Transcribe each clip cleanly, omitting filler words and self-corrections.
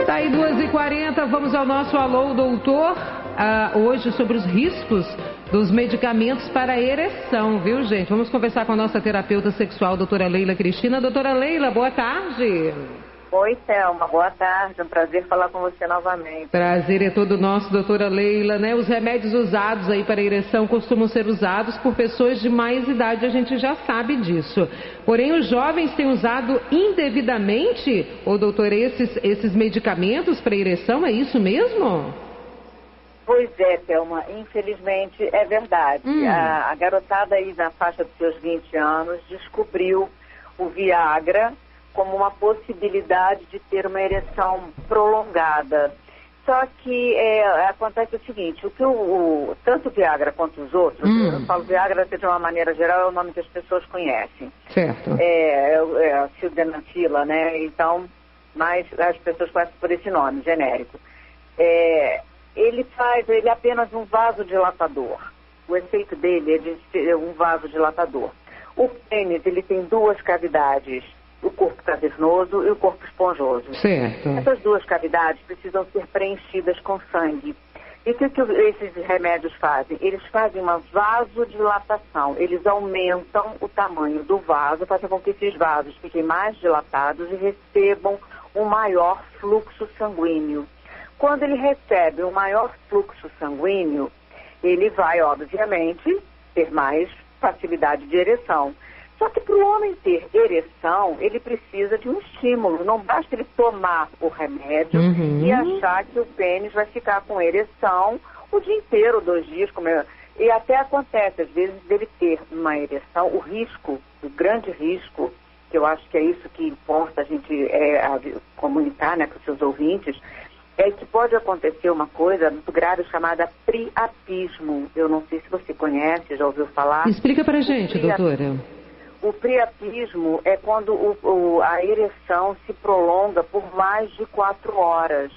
Tá aí 2h40, vamos ao nosso Alô Doutor, hoje sobre os riscos dos medicamentos para a ereção, viu, gente? Vamos conversar com a nossa terapeuta sexual, doutora Leila Cristina. Doutora Leila, boa tarde. Oi, Thelma, boa tarde, é um prazer falar com você novamente. Prazer é todo nosso, doutora Leila, né? Os remédios usados aí para a ereção costumam ser usados por pessoas de mais idade, a gente já sabe disso. Porém, os jovens têm usado indevidamente, doutora, esses medicamentos para a ereção, é isso mesmo? Pois é, Thelma, infelizmente é verdade. A garotada aí na faixa dos seus 20 anos descobriu o Viagra como uma possibilidade de ter uma ereção prolongada. Só que acontece o seguinte, tanto o Viagra quanto os outros, eu falo Viagra de uma maneira geral, é o nome que as pessoas conhecem. Certo. A sildenafila, né? Então, mas as pessoas conhecem por esse nome, genérico. Ele é apenas um vasodilatador. O efeito dele é de ser um vasodilatador. O pênis, ele tem duas cavidades, o corpo cavernoso e o corpo esponjoso. Certo. Essas duas cavidades precisam ser preenchidas com sangue. E o que esses remédios fazem? Eles fazem uma vasodilatação. Eles aumentam o tamanho do vaso, fazem com que esses vasos fiquem mais dilatados e recebam um maior fluxo sanguíneo. Quando ele recebe um maior fluxo sanguíneo, ele vai, obviamente, ter mais facilidade de ereção. Só que para o homem ter ereção, ele precisa de um estímulo. Não basta ele tomar o remédio e achar que o pênis vai ficar com ereção o dia inteiro, 2 dias. E até acontece, às vezes, dele ter uma ereção, o grande risco, que eu acho que é isso que importa a gente comunicar, né, para os seus ouvintes, é que pode acontecer uma coisa muito grave chamada priapismo. Eu não sei se você conhece, já ouviu falar. Explica pra gente, doutora. O priapismo é quando a ereção se prolonga por mais de 4 horas.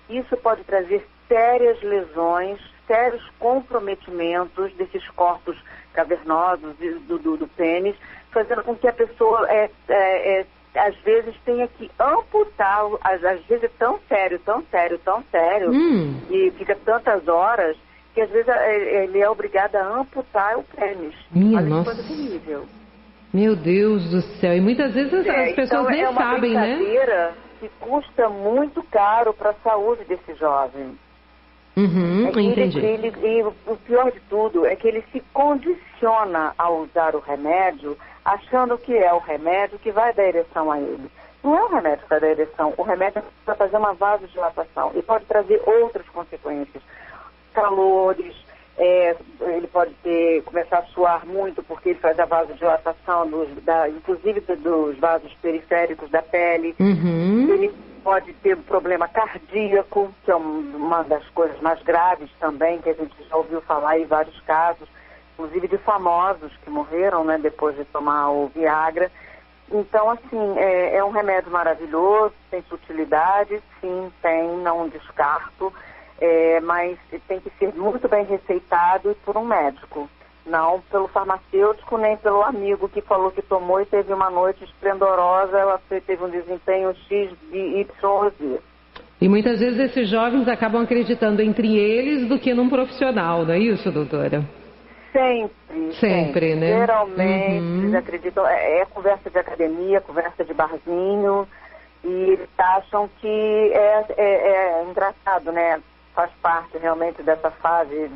Isso pode trazer sérias lesões, sérios comprometimentos desses corpos cavernosos do pênis, fazendo com que a pessoa às vezes tenha que amputar, às vezes é tão sério, e fica tantas horas, que às vezes ele é obrigado a amputar o pênis. Olha que coisa terrível. Meu Deus do céu, e muitas vezes as pessoas nem sabem, né? É uma brincadeira que custa muito caro para a saúde desse jovem. Entendi. E o pior de tudo é que ele se condiciona a usar o remédio, achando que é o remédio que vai dar ereção a ele. Não é o remédio que vai dar ereção, o remédio vai fazer uma vasodilatação e pode trazer outras consequências. Calores, ele pode começar a suar muito porque ele faz a vasodilatação, inclusive dos vasos periféricos da pele. Ele pode ter um problema cardíaco, que é uma das coisas mais graves também, que a gente já ouviu falar em vários casos, inclusive de famosos que morreram, né, depois de tomar o Viagra. Então, assim, é um remédio maravilhoso, tem utilidade, sim, não descarto, mas tem que ser muito bem receitado por um médico, não pelo farmacêutico, nem pelo amigo que falou que tomou e teve uma noite esplendorosa, ela teve um desempenho X, Y ou Z. E muitas vezes esses jovens acabam acreditando entre eles do que num profissional, não é isso, doutora? Sempre, né? Geralmente, eles acreditam, é conversa de academia, conversa de barzinho, e eles acham que é engraçado, né? Faz parte realmente dessa fase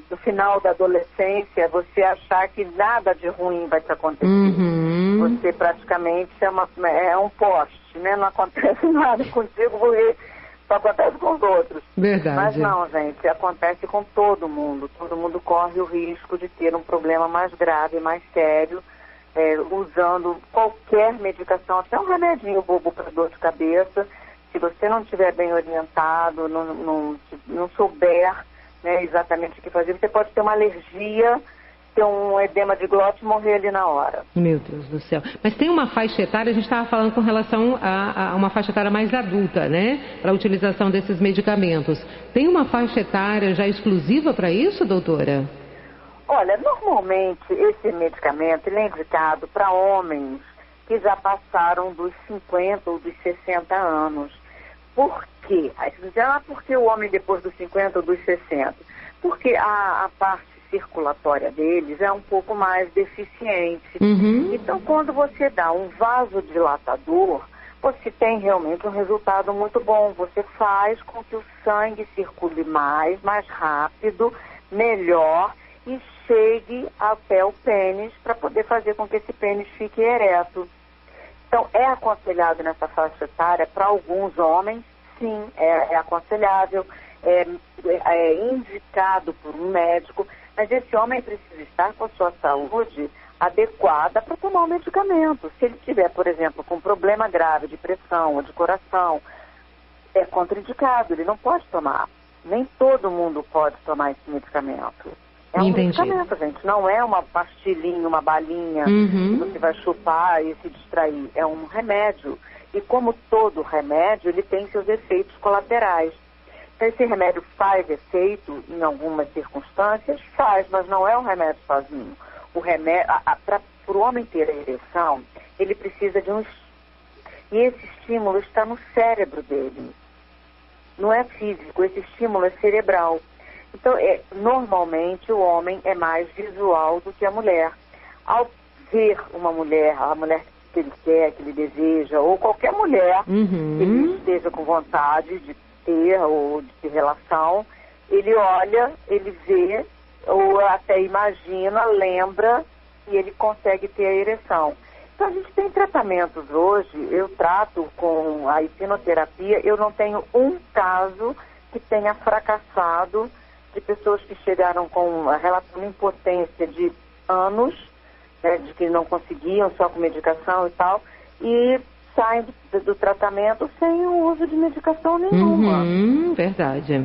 do final da adolescência, você achar que nada de ruim vai te acontecer. Você praticamente é um poste, né? Não acontece nada contigo, porque só acontece com os outros. Verdade. Mas não, gente, acontece com todo mundo. Todo mundo corre o risco de ter um problema mais grave, mais sério, usando qualquer medicação, até um remedinho bobo para dor de cabeça. Se você não estiver bem orientado, não souber, né, exatamente o que fazer, você pode ter uma alergia, ter um edema de glote e morrer ali na hora. Meu Deus do céu. Mas tem uma faixa etária, a gente estava falando com relação a uma faixa etária mais adulta, né? Para a utilização desses medicamentos. Tem uma faixa etária já exclusiva para isso, doutora? Olha, normalmente esse medicamento ele é indicado para homens que já passaram dos 50 ou dos 60 anos. Por quê? Aí você diz, por que o homem depois dos 50 ou dos 60? Porque a parte circulatória deles é um pouco mais deficiente. Então, quando você dá um vasodilatador, você tem realmente um resultado muito bom. Você faz com que o sangue circule mais rápido, melhor e chegue até o pênis para poder fazer com que esse pênis fique ereto. Então, é aconselhado nessa faixa etária para alguns homens, sim, é aconselhável, é indicado por um médico, mas esse homem precisa estar com a sua saúde adequada para tomar o medicamento. Se ele tiver, por exemplo, com problema grave de pressão ou de coração, é contraindicado, ele não pode tomar. Nem todo mundo pode tomar esse medicamento. É um medicamento, gente, não é uma pastilhinha, uma balinha que você vai chupar e se distrair. É um remédio. E como todo remédio, ele tem seus efeitos colaterais. Então, esse remédio faz efeito em algumas circunstâncias? Faz, mas não é um remédio sozinho. O remédio, para o homem ter a ereção, ele precisa de um estímulo. E esse estímulo está no cérebro dele. Não é físico, esse estímulo é cerebral. Então, normalmente, o homem é mais visual do que a mulher. Ao ver uma mulher, a mulher que ele quer, que ele deseja, ou qualquer mulher que ele esteja com vontade de ter ou de ter relação, ele olha, ele vê, ou até imagina, lembra, e ele consegue ter a ereção. Então, a gente tem tratamentos hoje, eu trato com a hipnoterapia, eu não tenho um caso que tenha fracassado de pessoas que chegaram com a relação de impotência de anos, né, de que não conseguiam só com medicação e tal, e saem do tratamento sem o uso de medicação nenhuma. Verdade.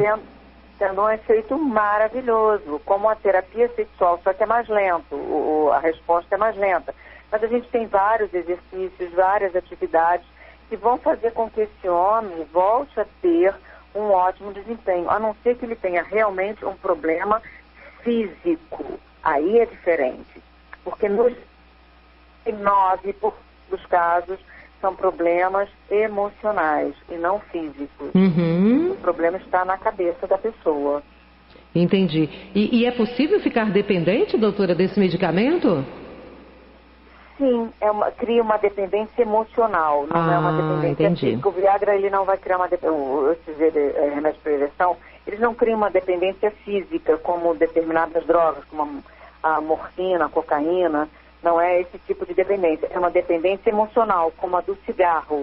Tendo um efeito maravilhoso, como a terapia sexual, só que é mais lento, a resposta é mais lenta. Mas a gente tem vários exercícios, várias atividades que vão fazer com que esse homem volte a ter um ótimo desempenho, a não ser que ele tenha realmente um problema físico. Aí é diferente, porque nos 9% dos casos são problemas emocionais e não físicos. O problema está na cabeça da pessoa. Entendi. E é possível ficar dependente, doutora, desse medicamento? Sim, cria uma dependência emocional, não é uma dependência física. O Viagra, ele não vai criar uma dependência, esses remédios para ereção, eles não criam uma dependência física, como determinadas drogas, como a morfina, a cocaína. Não é esse tipo de dependência, é uma dependência emocional, como a do cigarro.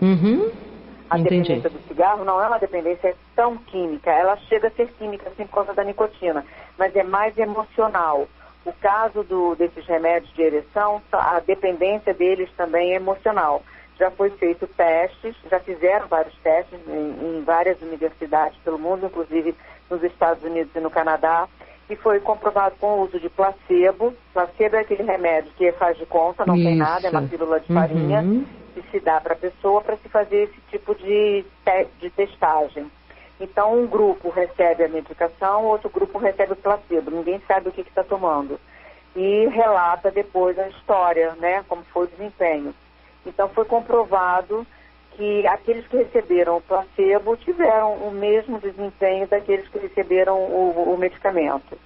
A dependência do cigarro não é uma dependência tão química, ela chega a ser química, assim, por causa da nicotina, mas é mais emocional. O caso desses remédios de ereção, a dependência deles também é emocional. Já foi feito testes, já fizeram vários testes em várias universidades pelo mundo, inclusive nos Estados Unidos e no Canadá, e foi comprovado com o uso de placebo. Placebo é aquele remédio que faz de conta, não tem nada, é uma pílula de farinha que se dá para a pessoa para se fazer esse tipo de testagem. Então, um grupo recebe a medicação, outro grupo recebe o placebo. Ninguém sabe o que está tomando. E relata depois a história, né, como foi o desempenho. Então, foi comprovado que aqueles que receberam o placebo tiveram o mesmo desempenho daqueles que receberam o medicamento.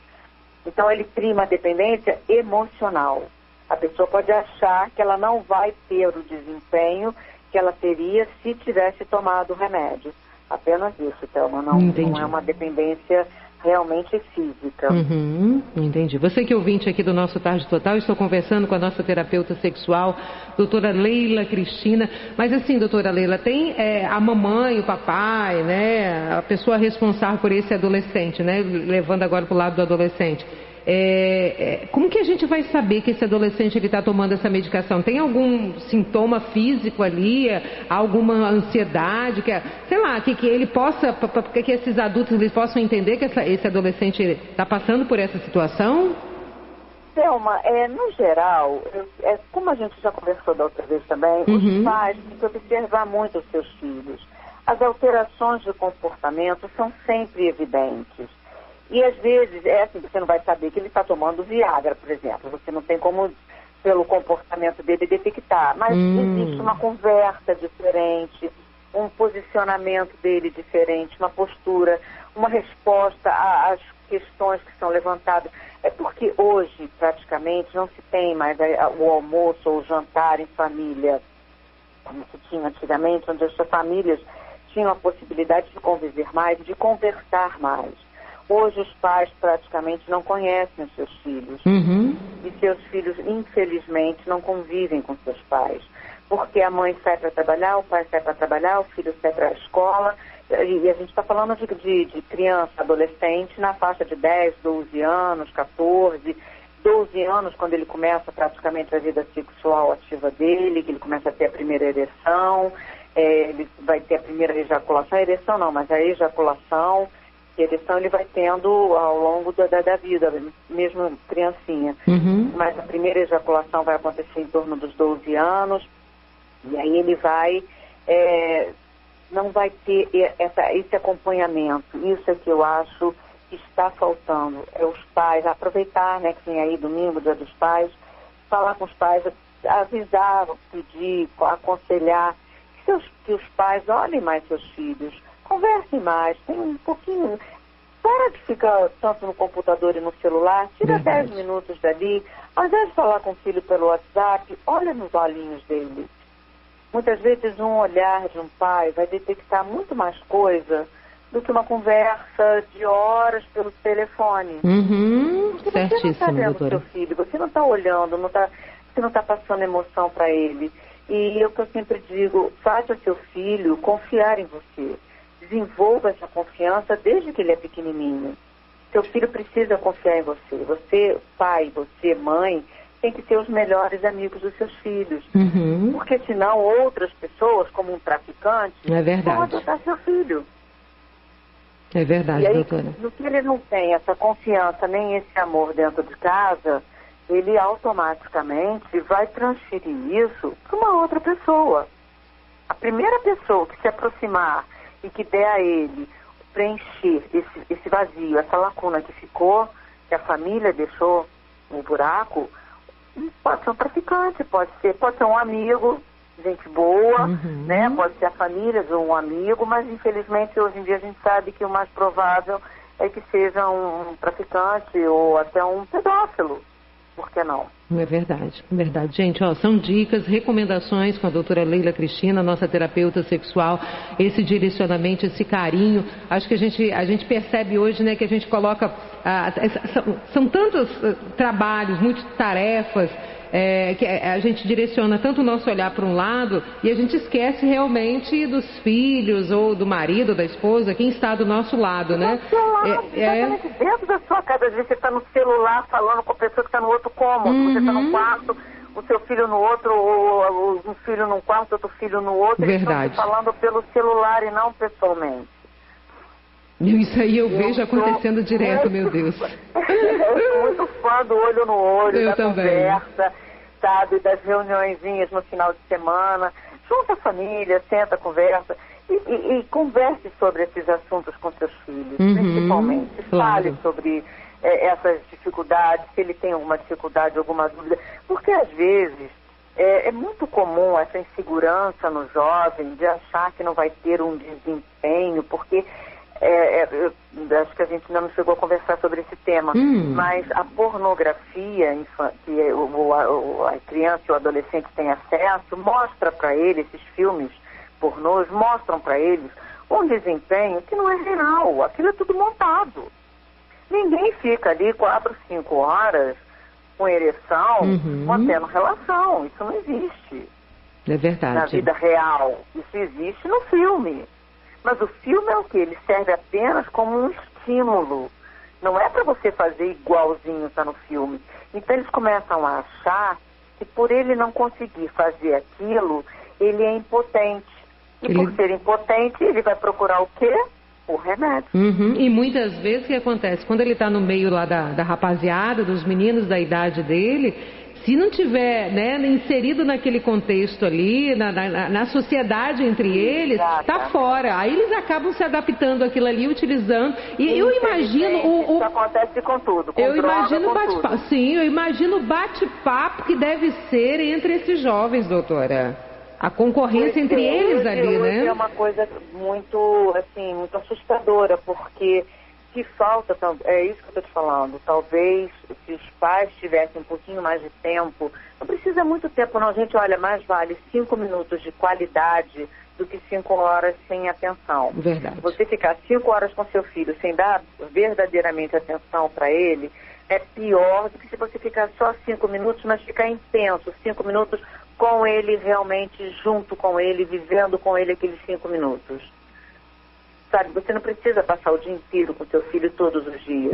Então, ele cria uma dependência emocional. A pessoa pode achar que ela não vai ter o desempenho que ela teria se tivesse tomado o remédio. Apenas isso, Thelma, não é uma dependência realmente física. Entendi. Você que é ouvinte aqui do nosso Tarde Total, estou conversando com a nossa terapeuta sexual, doutora Leila Cristina. Mas assim, doutora Leila, tem a mamãe, o papai, né, a pessoa responsável por esse adolescente, né, levando agora para o lado do adolescente. Como que a gente vai saber que esse adolescente está tomando essa medicação? Tem algum sintoma físico ali? Alguma ansiedade? Sei lá, que ele possa, que esses adultos eles possam entender que esse adolescente está passando por essa situação? Thelma, no geral, como a gente já conversou da outra vez também, os pais têm que observar muito os seus filhos. As alterações de comportamento são sempre evidentes. E às vezes, assim, você não vai saber que ele está tomando Viagra, por exemplo. Você não tem como pelo comportamento dele, detectar. Mas existe uma conversa diferente, um posicionamento dele diferente, uma postura, uma resposta às questões que são levantadas. É porque hoje, praticamente, não se tem mais o almoço ou o jantar em família, como se tinha antigamente, onde as famílias tinham a possibilidade de conviver mais, de conversar mais. Hoje os pais praticamente não conhecem os seus filhos. E seus filhos, infelizmente, não convivem com seus pais. Porque a mãe sai para trabalhar, o pai sai para trabalhar, o filho sai para a escola. E a gente está falando de criança, adolescente, na faixa de 10, 12 anos, 14, 12 anos, quando ele começa praticamente a vida sexual ativa dele, que ele começa a ter a primeira ereção, ele vai ter a primeira ejaculação, a ereção não, mas a ejaculação. A ereção ele vai tendo ao longo da vida, mesmo criancinha. Mas a primeira ejaculação vai acontecer em torno dos 12 anos, e aí ele vai, não vai ter esse acompanhamento. Isso é que eu acho que está faltando. É os pais aproveitar, né, que tem aí domingo, Dia dos Pais, falar com os pais, avisar, pedir, aconselhar, que os pais olhem mais seus filhos, conversem mais, tem um pouquinho. Para de ficar tanto no computador e no celular, tira 10 minutos dali, ao invés de falar com o filho pelo WhatsApp, olha nos olhinhos dele. Muitas vezes um olhar de um pai vai detectar muito mais coisa do que uma conversa de horas pelo telefone. Você não está vendo o seu filho, você não está olhando, você não está passando emoção para ele. E é o que eu sempre digo, faça seu filho confiar em você. Desenvolva essa confiança desde que ele é pequenininho. Seu filho precisa confiar em você. Você, pai, você, mãe, tem que ser os melhores amigos dos seus filhos. Porque senão outras pessoas, como um traficante, vão adotar seu filho. É verdade, e aí, doutora. No que ele não tem essa confiança, nem esse amor dentro de casa, ele automaticamente vai transferir isso para uma outra pessoa. A primeira pessoa que se aproximar e que der a ele preencher esse vazio, essa lacuna que ficou, que a família deixou no buraco, pode ser um traficante, pode ser um amigo, gente boa, né? Pode ser a família de um amigo, mas infelizmente hoje em dia a gente sabe que o mais provável é que seja um traficante ou até um pedófilo. Por que não? É verdade, é verdade. Gente, ó, são dicas, recomendações com a doutora Leila Cristina, nossa terapeuta sexual, esse direcionamento, esse carinho. Acho que a gente percebe hoje, né, que a gente coloca, são tantos trabalhos, muitas tarefas, que a gente direciona tanto o nosso olhar para um lado e a gente esquece realmente dos filhos ou do marido ou da esposa, quem está do nosso lado, né? Exatamente dentro da sua casa. Às vezes você está no celular falando com a pessoa que está no outro cômodo, você está no quarto, o seu filho no outro, ou um filho num quarto, outro filho no outro, eles estão falando pelo celular e não pessoalmente. Isso aí eu vejo acontecendo direto, meu Deus. Eu sou muito fã do olho no olho, da conversa, sabe, das reuniõezinhas no final de semana. Junta a família, senta, conversa e converse sobre esses assuntos com seus filhos, principalmente. Fale sobre essas dificuldades, se ele tem alguma dificuldade, alguma dúvida. Porque às vezes é muito comum essa insegurança no jovem de achar que não vai ter um desempenho, porque acho que a gente ainda não chegou a conversar sobre esse tema, mas a pornografia que a criança e o adolescente têm acesso, mostra para eles, esses filmes pornôs, mostram para eles um desempenho que não é real, aquilo é tudo montado. Ninguém fica ali 4, 5 horas com ereção, mantendo relação, isso não existe. É verdade. Na vida real, isso existe no filme. Mas o filme é o quê? Ele serve apenas como um estímulo. Não é para você fazer igualzinho está no filme. Então eles começam a achar que por ele não conseguir fazer aquilo, ele é impotente. E por ser impotente, ele vai procurar o quê? O remédio. E muitas vezes o que acontece? Quando ele está no meio lá da rapaziada, dos meninos da idade dele, se não tiver, né, inserido naquele contexto ali, na sociedade entre eles, tá fora. Aí eles acabam se adaptando àquilo ali, utilizando. E eu imagino isso acontece com tudo. Eu imagino bate-papo. Sim, eu imagino o bate-papo que deve ser entre esses jovens, doutora. A concorrência entre eles ali, né? É uma coisa muito, assim, muito assustadora, porque que falta, é isso que eu estou te falando, talvez se os pais tivessem um pouquinho mais de tempo, não precisa muito tempo não, gente, olha, mais vale 5 minutos de qualidade do que 5 horas sem atenção. Verdade. Você ficar 5 horas com seu filho sem dar verdadeiramente atenção para ele, é pior do que se você ficar só 5 minutos, mas ficar intenso, 5 minutos com ele realmente, junto com ele, vivendo com ele aqueles 5 minutos. Sabe, você não precisa passar o dia inteiro com seu filho todos os dias.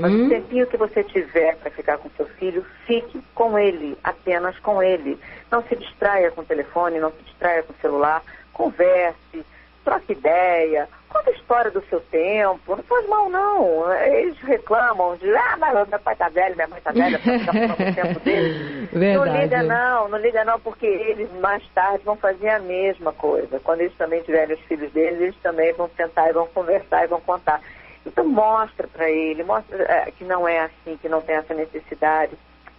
Mas o tempinho que você tiver para ficar com seu filho, fique com ele, apenas com ele. Não se distraia com o telefone, não se distraia com o celular. Converse, troque ideia, conta a história do seu tempo. Não faz mal, não. Eles reclamam de, mas meu pai tá velho, minha mãe tá velha, para ficar com o tempo dele. Verdade. Não liga não, porque eles mais tarde vão fazer a mesma coisa. Quando eles também tiverem os filhos deles, eles também vão sentar e vão conversar e vão contar. Então mostra para ele, mostra que não é assim, que não tem essa necessidade.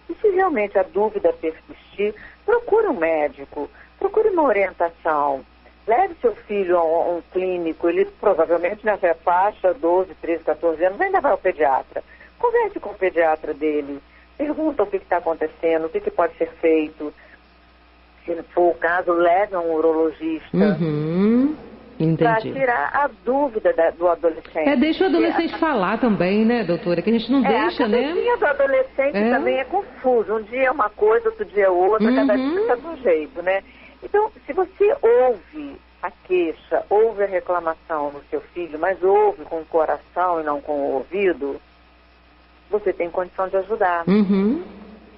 E se realmente a dúvida persistir, procure um médico, procure uma orientação. Leve seu filho a um clínico, ele provavelmente nessa faixa, 12, 13, 14 anos, ainda vai ao pediatra. Converse com o pediatra dele, pergunta o que está acontecendo, o que pode ser feito. Se for o caso, leve a um urologista. Para tirar a dúvida do adolescente. Deixa o adolescente falar também, né, doutora? Que a gente não deixa, né? A do adolescente também é confuso. Um dia é uma coisa, outro dia é outra, cada dia está de um jeito, né? Então, se você ouve a queixa, ouve a reclamação do seu filho, mas ouve com o coração e não com o ouvido, você tem condição de ajudar.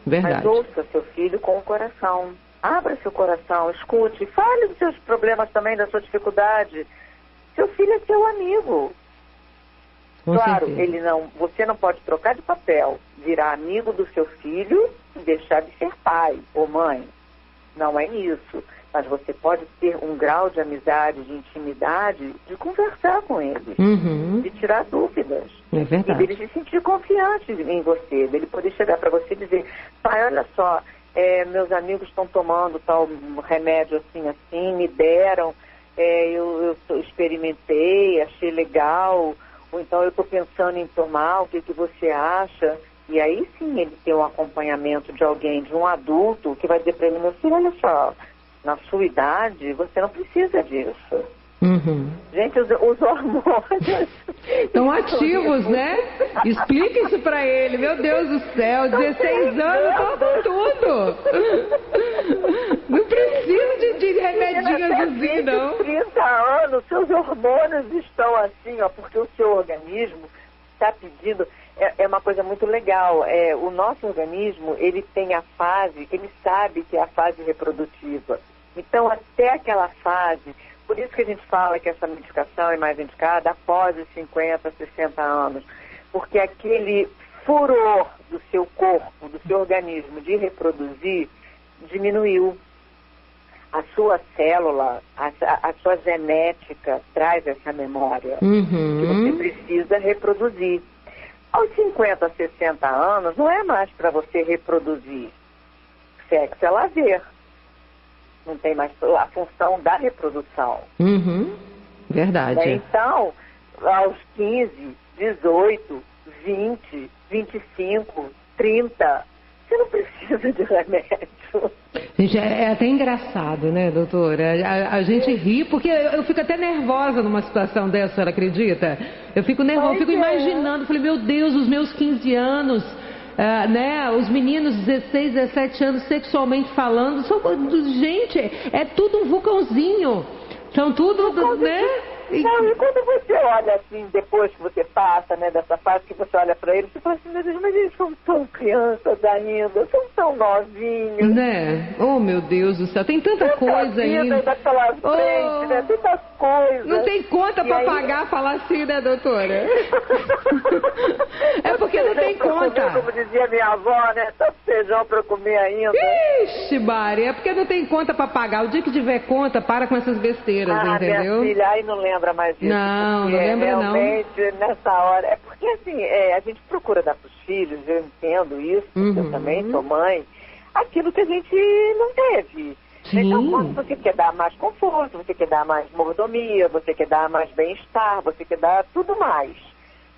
Verdade. Mas ouça seu filho com o coração. Abra seu coração, escute, fale dos seus problemas também, da sua dificuldade. Seu filho é seu amigo. Claro, você não pode trocar de papel, virar amigo do seu filho e deixar de ser pai ou mãe. Não é isso. Mas você pode ter um grau de amizade, de intimidade, de conversar com ele, de tirar dúvidas. É verdade. E dele se sentir confiante em você, dele poder chegar para você e dizer, pai, olha só, meus amigos estão tomando tal remédio assim, me deram, eu experimentei, achei legal, ou então eu estou pensando em tomar, o que você acha? E aí sim ele tem um acompanhamento de alguém, de um adulto, que vai dizer para ele, meu filho, olha só, na sua idade, você não precisa disso. Gente, os hormônios estão ativos, né? Explica isso pra ele, meu Deus do céu, 16 anos, tô com tudo. Não precisa de remedinho azulzinho, não. 30 anos, seus hormônios estão assim, ó, porque o seu organismo está pedindo. É uma coisa muito legal. O nosso organismo, ele tem a fase, ele sabe que é a fase reprodutiva. Então, até aquela fase, por isso que a gente fala que essa medicação é mais indicada após os 50, 60 anos. Porque aquele furor do seu corpo, do seu organismo de reproduzir, diminuiu. A sua célula, a sua genética traz essa memória que você precisa reproduzir. Aos 50, 60 anos, não é mais para você reproduzir. Sexo é lazer. Não tem mais a função da reprodução. Verdade. Então, aos 15, 18, 20, 25, 30, você não precisa de remédio. Gente, é até engraçado, né, doutora? A gente ri, porque eu fico até nervosa numa situação dessa, a senhora acredita? Eu fico nervosa, fico imaginando, falei, meu Deus, os meus 15 anos, né, os meninos 16, 17 anos, sexualmente falando, gente, é tudo um vulcãozinho. São tudo, né? Não, e quando você olha assim, depois que você passa, né, dessa fase, que você olha pra eles, você fala assim, meu Deus, mas eles são tão crianças ainda, são tão novinhos. Né? Oh, meu Deus do céu, tem tanta coisa ainda. Pela frente, né? Tanta coisa. Não tem conta pra pagar, falar assim, né, doutora? É porque não tem conta. Comer, como dizia minha avó, né? Tanto feijão pra eu comer ainda. Ixi, Mari, é porque não tem conta pra pagar. O dia que tiver conta, para com essas besteiras, entendeu? Minha filha aí não lembra mais disso. Não lembra realmente, nessa hora. É porque assim, a gente procura dar pros filhos, eu entendo isso, porque eu também sou mãe, aquilo que a gente não teve. Sim. Então, quando você quer dar mais conforto, você quer dar mais mordomia, você quer dar mais bem-estar, você quer dar tudo mais.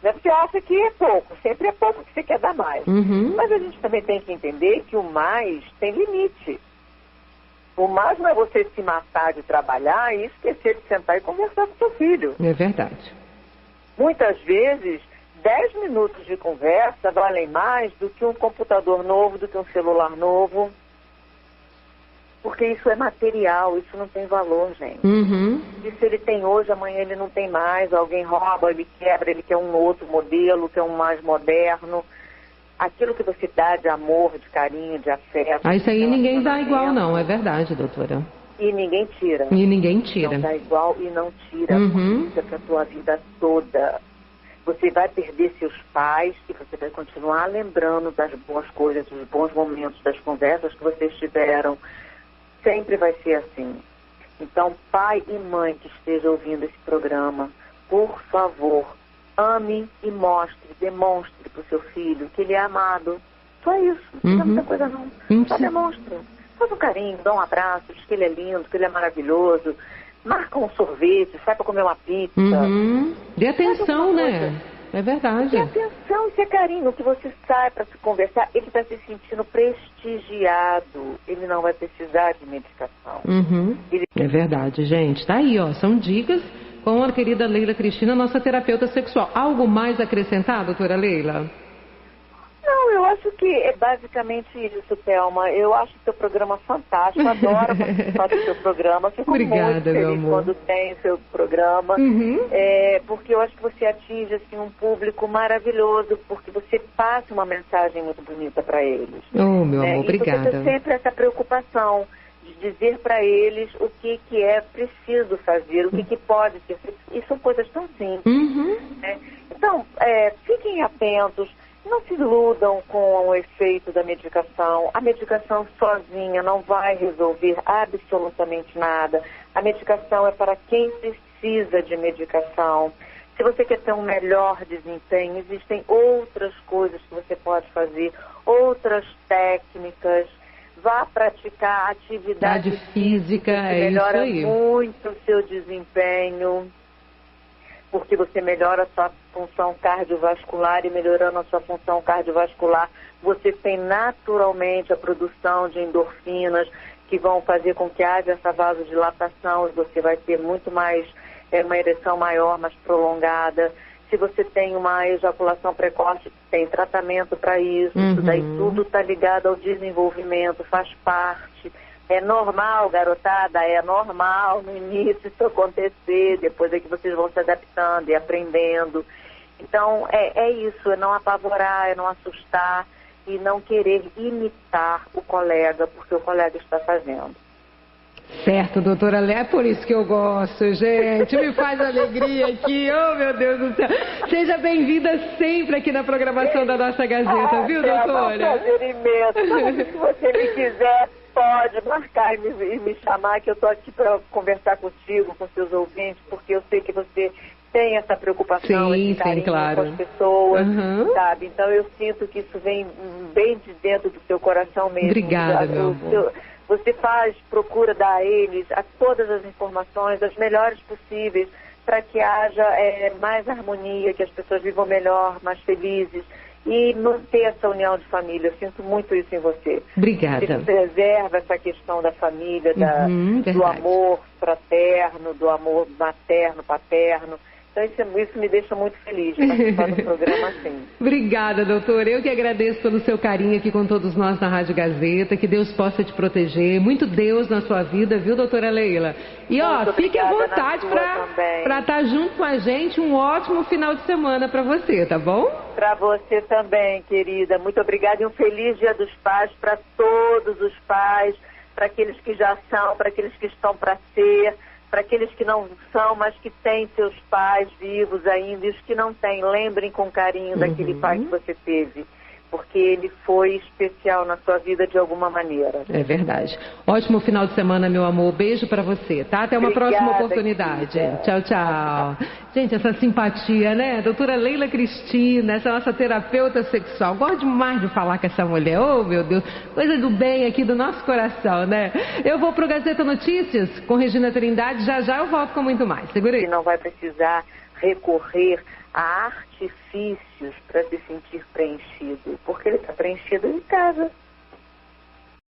Né? Você acha que é pouco, sempre é pouco que você quer dar mais. Mas a gente também tem que entender que o mais tem limite. O mais não é você se matar de trabalhar e esquecer de sentar e conversar com seu filho. É verdade. Muitas vezes, 10 minutos de conversa valem mais do que um computador novo, do que um celular novo. Porque isso é material, isso não tem valor, gente. Isso ele tem hoje, amanhã ele não tem mais. Alguém rouba, ele quebra, ele quer um outro modelo, quer um mais moderno. Aquilo que você dá de amor, de carinho, de afeto. Isso aí ninguém dá igual não, é verdade, doutora. E ninguém tira. E ninguém tira. Não dá igual e não tira. Fica pra tua vida toda. Você vai perder seus pais e você vai continuar lembrando das boas coisas, dos bons momentos, das conversas que vocês tiveram. Sempre vai ser assim. Então, pai e mãe que estejam ouvindo esse programa, por favor, ame e demonstre para o seu filho que ele é amado. Só isso. Não é muita coisa não. Só demonstra. Faz um carinho, dá um abraço, diz que ele é lindo, que ele é maravilhoso. Marca um sorvete, sai para comer uma pizza. Dê atenção, né? É verdade. Dê atenção, isso é carinho. O que você sai para se conversar, ele está se sentindo prestigiado. Ele não vai precisar de medicação. É verdade, gente. Tá aí, ó. São dicas com a querida Leila Cristina, nossa terapeuta sexual. Algo mais a acrescentar, doutora Leila? Não, eu acho que é basicamente isso, Thelma. Eu acho o seu programa fantástico, adoro participar do seu programa. Fico Obrigada, muito feliz meu amor. quando tem o seu programa, porque eu acho que você atinge assim, um público maravilhoso, porque você passa uma mensagem muito bonita para eles. Oh, meu amor, obrigada. E você tem sempre essa preocupação de dizer para eles o que é preciso fazer, o que pode ser feito. E são coisas tão simples. Né? Então, fiquem atentos. Não se iludam com o efeito da medicação. A medicação sozinha não vai resolver absolutamente nada. A medicação é para quem precisa de medicação. Se você quer ter um melhor desempenho, existem outras coisas que você pode fazer, outras técnicas. Vá praticar atividade física, melhora muito o seu desempenho. Porque você melhora a sua função cardiovascular e melhorando a sua função cardiovascular, você tem naturalmente a produção de endorfinas que vão fazer com que haja essa vasodilatação e você vai ter muito mais, uma ereção maior, mais prolongada. Se você tem uma ejaculação precoce, tem tratamento para isso. Isso daí tudo está ligado ao desenvolvimento, faz parte. É normal, garotada, é normal no início isso acontecer, depois é que vocês vão se adaptando e aprendendo. Então, é isso, é não apavorar, é não assustar e não querer imitar o colega, porque o colega está fazendo. Certo, doutora Léa, é por isso que eu gosto, gente. Me faz alegria aqui, oh meu Deus do céu. Seja bem-vinda sempre aqui na programação da nossa Gazeta, viu, doutora? É um prazer imenso. Se você me quiser, pode marcar e me chamar, que eu estou aqui para conversar contigo, com seus ouvintes, porque eu sei que você tem essa preocupação, esse carinho com as pessoas, sabe? Então eu sinto que isso vem bem de dentro do seu coração mesmo. Obrigada, meu amor. Você procura dar a eles todas as informações, as melhores possíveis, para que haja mais harmonia, que as pessoas vivam melhor, mais felizes e manter essa união de família. Eu sinto muito isso em você. Obrigada. Você preserva essa questão da família, do amor fraterno, do amor materno, paterno. Então isso me deixa muito feliz de participar do programa assim. Obrigada, doutora. Eu que agradeço pelo seu carinho aqui com todos nós na Rádio Gazeta. Que Deus possa te proteger. Muito Deus na sua vida, viu, doutora Leila? E fique à vontade para estar junto com a gente. Um ótimo final de semana para você, tá bom? Para você também, querida. Muito obrigada e um feliz Dia dos Pais para todos os pais, para aqueles que já são, para aqueles que estão para ser, para aqueles que não são, mas que têm seus pais vivos ainda, e os que não têm, lembrem com carinho daquele pai que você teve, porque ele foi especial na sua vida de alguma maneira. É verdade. Ótimo final de semana, meu amor. Beijo pra você, tá? Até uma próxima oportunidade. Querida. Tchau, tchau. Gente, essa simpatia, né? Doutora Leila Cristina, essa nossa terapeuta sexual. Gosto demais de falar com essa mulher. Oh, meu Deus. Coisa do bem aqui do nosso coração, né? Eu vou pro Gazeta Notícias com Regina Trindade. Já eu volto com muito mais. Segura aí. E não vai precisar recorrer a artifícios para se sentir preenchido, porque ele está preenchido em casa.